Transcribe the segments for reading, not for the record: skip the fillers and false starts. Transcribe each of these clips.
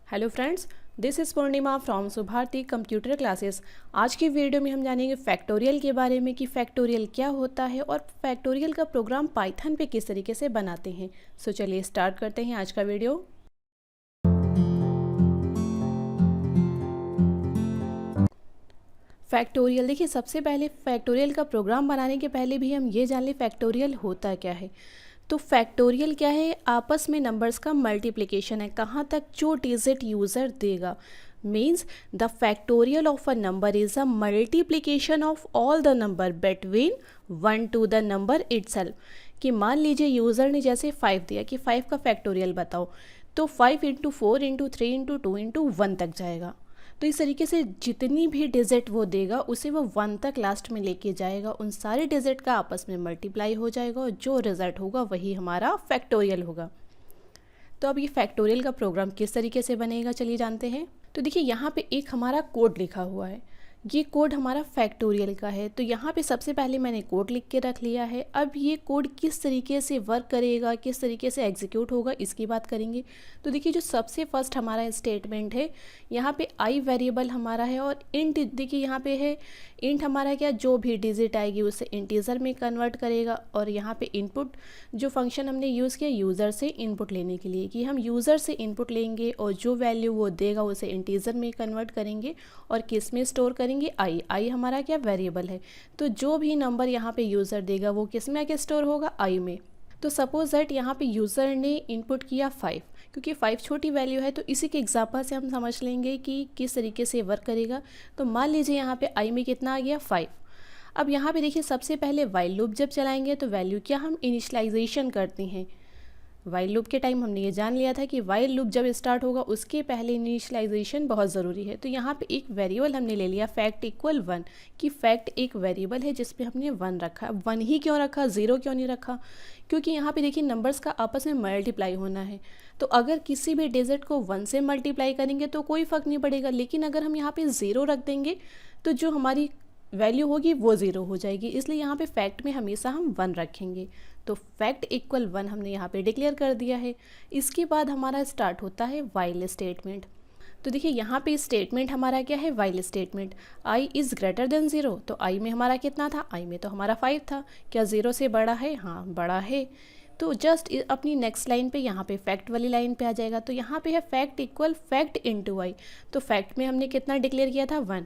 Hello friends, this is Purnima from Subharti computer classes. आज की video में हम जानेंगे फैक्टोरियल के बारे में कि फैक्टोरियल क्या होता है और फैक्टोरियल का प्रोग्राम पाइथन पे किस तरीके से बनाते हैं। सो चलिए स्टार्ट करते हैं आज का वीडियो। फैक्टोरियल देखिए, सबसे पहले फैक्टोरियल का प्रोग्राम बनाने के पहले भी हम ये जान लें फैक्टोरियल होता क्या है। तो फैक्टोरियल क्या है? आपस में नंबर्स का मल्टीप्लिकेशन है, कहाँ तक जो डिजिट यूज़र देगा। Means the factorial of a number is a multiplication of all the number between 1 to the number itself. कि मान लीजिए यूज़र ने जैसे 5 दिया कि 5 का फैक्टोरियल बताओ, तो 5 इंटू 4 इंटू 3 इंटू 2 इंटू 1 तक जाएगा। तो इस तरीके से जितनी भी डिजिट वो देगा उसे वो 1 तक लास्ट में लेके जाएगा, उन सारे डिजिट का आपस में मल्टीप्लाई हो जाएगा और जो रिजल्ट होगा वही हमारा फैक्टोरियल होगा। तो अब ये फैक्टोरियल का प्रोग्राम किस तरीके से बनेगा चलिए जानते हैं। तो देखिए, यहाँ पे एक हमारा कोड लिखा हुआ है, ये कोड हमारा फैक्टोरियल का है। तो यहाँ पे सबसे पहले मैंने कोड लिख के रख लिया है। अब ये कोड किस तरीके से वर्क करेगा, किस तरीके से एग्जीक्यूट होगा, इसकी बात करेंगे। तो देखिए, जो सबसे फर्स्ट हमारा स्टेटमेंट है, यहाँ पे आई वेरिएबल हमारा है और इंट देखिए यहाँ पे है। इंट हमारा क्या, जो भी डिजिट आएगी उसे इंटीजर में कन्वर्ट करेगा। और यहाँ पे इनपुट जो फंक्शन हमने यूज़ किया यूज़र से इनपुट लेने के लिए, कि हम यूज़र से इनपुट लेंगे और जो वैल्यू वो देगा उसे इंटीजर में कन्वर्ट करेंगे और किस में स्टोर करेंगे, आई हमारा क्या वेरिएबल है। तो जो भी नंबर यहाँ पे यूज़र देगा वो किस में आके स्टोर होगा, आई में। तो सपोज दैट यहाँ पे यूज़र ने इनपुट किया 5, क्योंकि 5 छोटी वैल्यू है तो इसी के एग्जांपल से हम समझ लेंगे कि किस तरीके से वर्क करेगा। तो मान लीजिए यहाँ पे आई में कितना आ गया, 5। अब यहाँ पे देखिए, सबसे पहले वाइल लूप जब चलाएंगे तो वैल्यू क्या हम इनिशियलाइजेशन करते हैं। वाइल लूप के टाइम हमने ये जान लिया था कि वाइल लूप जब स्टार्ट होगा उसके पहले इनिशियलाइजेशन बहुत ज़रूरी है। तो यहाँ पे एक वेरिएबल हमने ले लिया फैक्ट इक्वल 1, कि फैक्ट एक वेरिएबल है जिसमें हमने 1 रखा। 1 ही क्यों रखा, 0 क्यों नहीं रखा? क्योंकि यहाँ पे देखिए नंबर्स का आपस में मल्टीप्लाई होना है। तो अगर किसी भी डिजिट को 1 से मल्टीप्लाई करेंगे तो कोई फ़र्क नहीं पड़ेगा, लेकिन अगर हम यहाँ पे 0 रख देंगे तो जो हमारी वैल्यू होगी वो 0 हो जाएगी। इसलिए यहाँ पे फैक्ट में हमेशा हम 1 रखेंगे। तो फैक्ट इक्वल 1 हमने यहाँ पे डिक्लेयर कर दिया है। इसके बाद हमारा स्टार्ट होता है वाइल स्टेटमेंट। तो देखिए, यहाँ पे स्टेटमेंट हमारा क्या है, while statement. I is greater than 0, तो आई में हमारा कितना था, आई में तो हमारा 5 था। क्या 0 से बड़ा है? हाँ, बड़ा है। तो जस्ट अपनी नेक्स्ट लाइन पे यहाँ पे फैक्ट वाली लाइन पे आ जाएगा। तो यहाँ पे है फैक्ट इक्वल फैक्ट इंटू आई। तो फैक्ट में हमने कितना डिक्लेयर किया था, 1।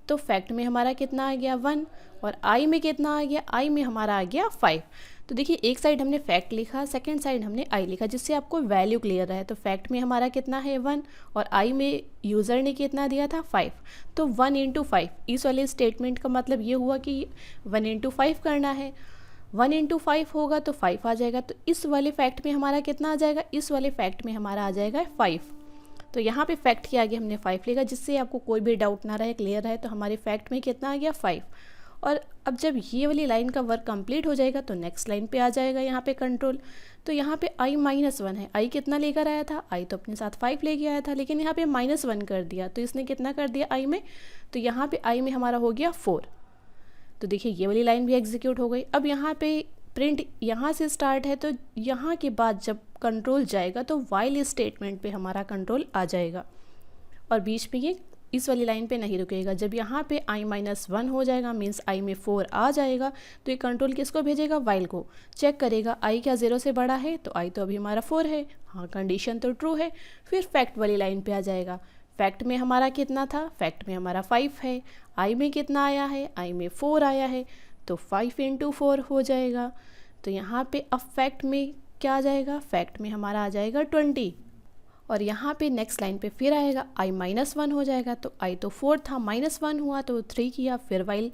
तो फैक्ट में हमारा कितना आ गया, 1। और आई में कितना आ गया, आई में हमारा आ गया 5। तो देखिए, एक साइड हमने फैक्ट लिखा, सेकंड साइड हमने आई लिखा, जिससे आपको वैल्यू क्लियर रहे। तो फैक्ट में हमारा कितना है, 1, और आई में यूज़र ने कितना दिया था, 5। तो 1 इंटू 5, इस वाले स्टेटमेंट का मतलब ये हुआ कि 1 इंटू 5 करना है। 1 इंटू 5 होगा तो 5 आ जाएगा। तो इस वाले फैक्ट में हमारा कितना आ जाएगा, इस वाले फैक्ट में हमारा आ जाएगा 5। तो यहाँ पे फैक्ट के आगे हमने 5 लिखा, जिससे आपको कोई भी डाउट ना रहे, क्लियर रहे। तो हमारे फैक्ट में कितना आ गया, 5। और अब जब ये वाली लाइन का वर्क कंप्लीट हो जाएगा तो नेक्स्ट लाइन पे आ जाएगा यहाँ पे कंट्रोल। तो यहाँ पे आई -1 है। आई कितना लेकर आया था, आई तो अपने साथ 5 लेके आया था, लेकिन यहाँ पे -1 कर दिया। तो इसने कितना कर दिया आई में, तो यहाँ पे आई में हमारा हो गया 4। तो देखिए, ये वाली लाइन भी एग्जीक्यूट हो गई। अब यहाँ पे प्रिंट यहाँ से स्टार्ट है, तो यहाँ के बाद जब कंट्रोल जाएगा तो वाइल स्टेटमेंट पे हमारा कंट्रोल आ जाएगा और बीच में ये इस वाली लाइन पे नहीं रुकेगा। जब यहाँ पे आई -1 हो जाएगा, मीन्स आई में 4 आ जाएगा, तो ये कंट्रोल किसको भेजेगा, वाइल को। चेक करेगा आई क्या 0 से बड़ा है, तो आई तो अभी हमारा 4 है, हाँ कंडीशन तो ट्रू है। फिर फैक्ट वाली लाइन पे आ जाएगा। फैक्ट में हमारा कितना था, फैक्ट में हमारा 5 है। आई में कितना आया है, आई में 4 आया है, तो 5 इंटू 4 हो जाएगा। तो यहाँ पे अब फैक्ट में क्या आ जाएगा, फैक्ट में हमारा आ जाएगा 20। और यहाँ पे नेक्स्ट लाइन पे फिर आएगा आई -1 हो जाएगा। तो आई तो 4 था, -1 हुआ तो 3 किया, फिर वाइल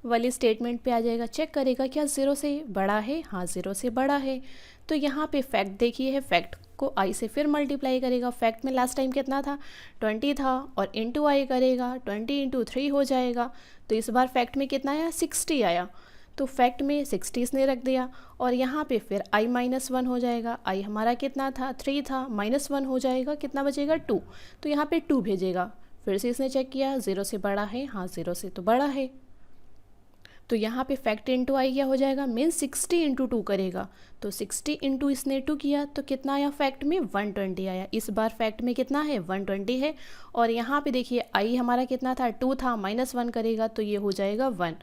वाले स्टेटमेंट पे आ जाएगा। चेक करेगा क्या 0 से बड़ा है, हाँ 0 से बड़ा है। तो यहाँ पे फैक्ट देखिए है, फैक्ट को आई से फिर मल्टीप्लाई करेगा। फैक्ट में लास्ट टाइम कितना था, 20 था, और इंटू आई करेगा, 20 इंटू 3 हो जाएगा। तो इस बार फैक्ट में कितना आया, 60 आया। तो फैक्ट में 60 इसने रख दिया। और यहाँ पे फिर आई -1 हो जाएगा। आई हमारा कितना था, 3 था, -1 हो जाएगा, कितना बचेगा, 2। तो यहाँ पे 2 भेजेगा। फिर से इसने चेक किया 0 से बड़ा है, हाँ 0 से तो बड़ा है। तो यहाँ पे फैक्ट इंटू आई क्या हो जाएगा, मीन्स 60 इंटू 2 करेगा, तो 60 इंटू इसने 2 किया तो कितना आया फैक्ट में 120 आया। इस बार फैक्ट में कितना है 120 है। और यहाँ पे देखिए आई हमारा कितना था 2 था, -1 करेगा तो ये हो जाएगा 1।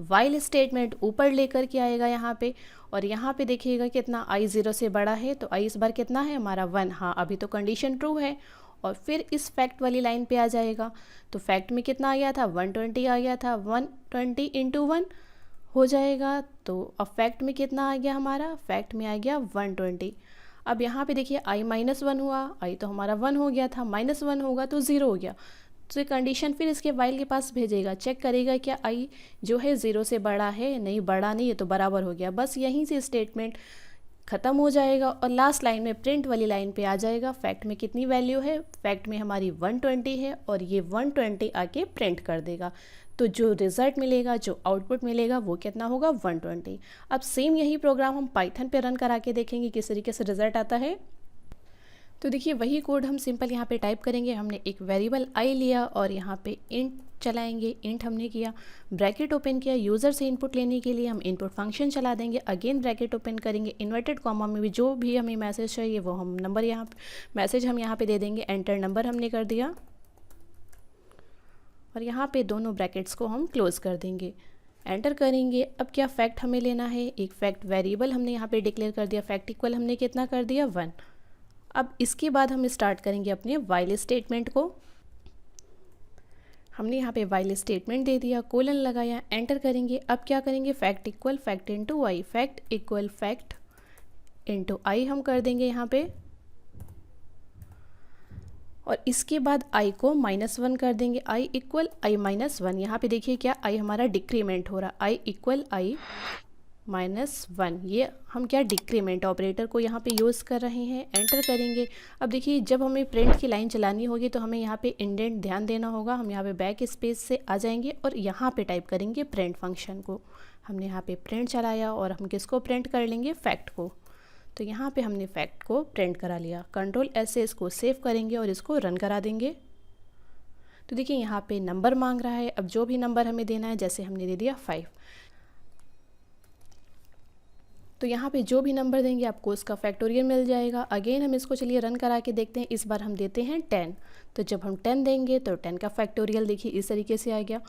वाइल स्टेटमेंट ऊपर लेकर के आएगा यहाँ पे, और यहाँ पे देखिएगा कितना आई 0 से बड़ा है, तो आई इस बार कितना है हमारा 1। हाँ अभी तो कंडीशन ट्रू है। और फिर इस फैक्ट वाली लाइन पे आ जाएगा, तो फैक्ट में कितना आ गया था 120 आ गया था, 120 इंटू 1 हो जाएगा। तो अब फैक्ट में कितना आ गया हमारा, फैक्ट में आ गया 120। अब यहाँ पे देखिए आई -1 हुआ, आई तो हमारा 1 हो गया था, -1 होगा तो 0 हो गया। तो ये कंडीशन फिर इसके वाइल के पास भेजेगा, चेक करेगा क्या आई जो है 0 से बड़ा है, नहीं बड़ा नहीं है तो बराबर हो गया। बस यहीं से स्टेटमेंट ख़त्म हो जाएगा और लास्ट लाइन में प्रिंट वाली लाइन पे आ जाएगा फैक्ट में कितनी वैल्यू है, फैक्ट में हमारी 120 है और ये 120 आके प्रिंट कर देगा। तो जो रिज़ल्ट मिलेगा, जो आउटपुट मिलेगा वो कितना होगा 120। अब सेम यही प्रोग्राम हम पाइथन पे रन करा के देखेंगे किस तरीके से रिज़ल्ट आता है। तो देखिए वही कोड हम सिंपल यहाँ पे टाइप करेंगे। हमने एक वेरिएबल आई लिया और यहाँ पे इंट चलाएंगे, इंट हमने किया, ब्रैकेट ओपन किया, यूज़र से इनपुट लेने के लिए हम इनपुट फंक्शन चला देंगे, अगेन ब्रैकेट ओपन करेंगे, इन्वर्टेड कॉमा में भी जो भी हमें मैसेज चाहिए वो हम नंबर यहाँ मैसेज हम यहाँ पे दे देंगे, एंटर नंबर हमने कर दिया और यहाँ पे दोनों ब्रैकेट्स को हम क्लोज कर देंगे, एंटर करेंगे। अब क्या फैक्ट हमें लेना है, एक फैक्ट वेरिएबल हमने यहाँ पे डिक्लेयर कर दिया, फैक्ट इक्वल हमने कितना कर दिया 1। अब इसके बाद हम स्टार्ट करेंगे अपने वाइल स्टेटमेंट को। हमने यहाँ पे वाइल स्टेटमेंट दे दिया, कोलन लगाया, एंटर करेंगे। अब क्या करेंगे, फैक्ट इक्वल फैक्ट इंटू आई, फैक्ट इक्वल फैक्ट इंटू आई हम कर देंगे यहाँ पे, और इसके बाद आई को -1 कर देंगे, आई इक्वल आई -1। यहाँ पे देखिए क्या आई हमारा डिक्रीमेंट हो रहा, आई इक्वल आई -1, ये हम क्या डिक्रीमेंट ऑपरेटर को यहाँ पे यूज़ कर रहे हैं, एंटर करेंगे। अब देखिए जब हमें प्रिंट की लाइन चलानी होगी तो हमें यहाँ पे इंडेंट ध्यान देना होगा। हम यहाँ पे बैक स्पेस से आ जाएंगे और यहाँ पे टाइप करेंगे प्रिंट फंक्शन को। हमने यहाँ पे प्रिंट चलाया और हम किसको प्रिंट कर लेंगे, फैक्ट को। तो यहाँ पे हमने फैक्ट को प्रिंट करा लिया, Ctrl+S से इसको सेव करेंगे और इसको रन करा देंगे। तो देखिए यहाँ पे नंबर मांग रहा है, अब जो भी नंबर हमें देना है, जैसे हमने दे दिया 5, तो यहाँ पे जो भी नंबर देंगे आपको उसका फैक्टोरियल मिल जाएगा। अगेन हम इसको चलिए रन करा के देखते हैं। इस बार हम देते हैं 10, तो जब हम 10 देंगे तो 10 का फैक्टोरियल देखिए इस तरीके से आ गया।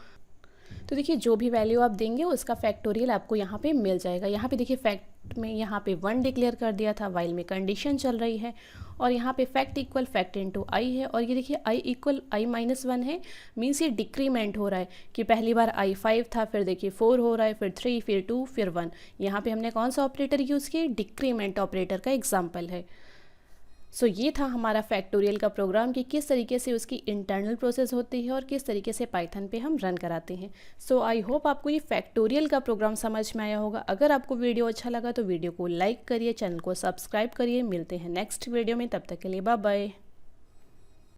तो देखिए जो भी वैल्यू आप देंगे उसका फैक्टोरियल आपको यहाँ पे मिल जाएगा। यहाँ पे देखिए फैक्ट में यहाँ पे 1 डिक्लेयर कर दिया था, वाइल में कंडीशन चल रही है, और यहाँ पे फैक्ट इक्वल फैक्ट इंटू आई है, और ये देखिए आई इक्वल आई -1 है, मीन्स ये डिक्रीमेंट हो रहा है कि पहली बार आई 5 था, फिर देखिए 4 हो रहा है, फिर 3, फिर 2, फिर 1। यहाँ पे हमने कौन सा ऑपरेटर यूज़ किया, डिक्रीमेंट ऑपरेटर का एग्जाम्पल है। सो ये था हमारा फैक्टोरियल का प्रोग्राम कि किस तरीके से उसकी इंटरनल प्रोसेस होती है और किस तरीके से पाइथन पे हम रन कराते हैं। सो आई होप आपको ये फैक्टोरियल का प्रोग्राम समझ में आया होगा। अगर आपको वीडियो अच्छा लगा तो वीडियो को लाइक करिए, चैनल को सब्सक्राइब करिए। मिलते हैं नेक्स्ट वीडियो में, तब तक के लिए बाय बाय।